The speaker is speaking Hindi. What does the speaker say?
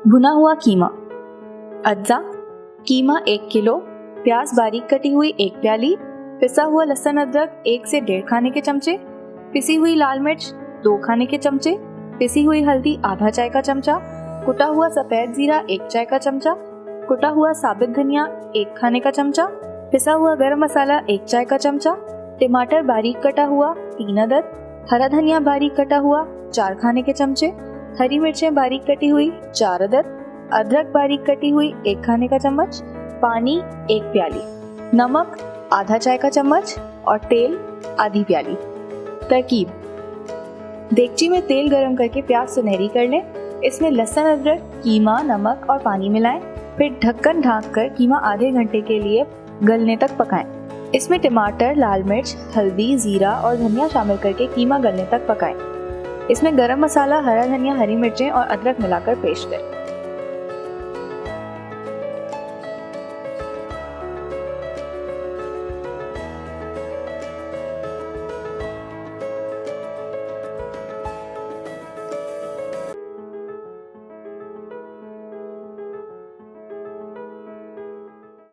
भुना हुआ कीमा। अज्जा: कीमा 1 किलो, प्याज बारीक कटी हुई 1 प्याली, पिसा हुआ लहसुन अदरक 1 से 1.5 खाने के चमचे, पिसी हुई लाल मिर्च 2 खाने के चमचे, पिसी हुई हल्दी आधा चाय का चमचा, कुटा हुआ सफ़ेद जीरा 1 चाय का चमचा, कुटा हुआ साबित धनिया 1 खाने का चमचा, पिसा हुआ गरम मसाला 1 चाय का चमचा, टमाटर बारीक कटा हुआ 3 अदद, हरा धनिया बारीक कटा हुआ 4 खाने के चमचे, हरी मिर्चें बारीक कटी हुई 4 अदद, अदरक बारीक कटी हुई 1 खाने का चम्मच, पानी 1 प्याली, नमक आधा चाय का चम्मच और तेल आधी प्याली। तरकीब: देगची में तेल गरम करके प्याज सुनहरी कर लें। इसमें लहसुन अदरक, कीमा, नमक और पानी मिलाएं। फिर ढक्कन ढाँक कर कीमा आधे घंटे के लिए गलने तक पकाएं। इसमें टमाटर, लाल मिर्च, हल्दी, जीरा और धनिया शामिल करके कीमा गलने तक पकाएं। इसमें गरम मसाला, हरा धनिया, हरी मिर्चें और अदरक मिलाकर पेस्ट करें।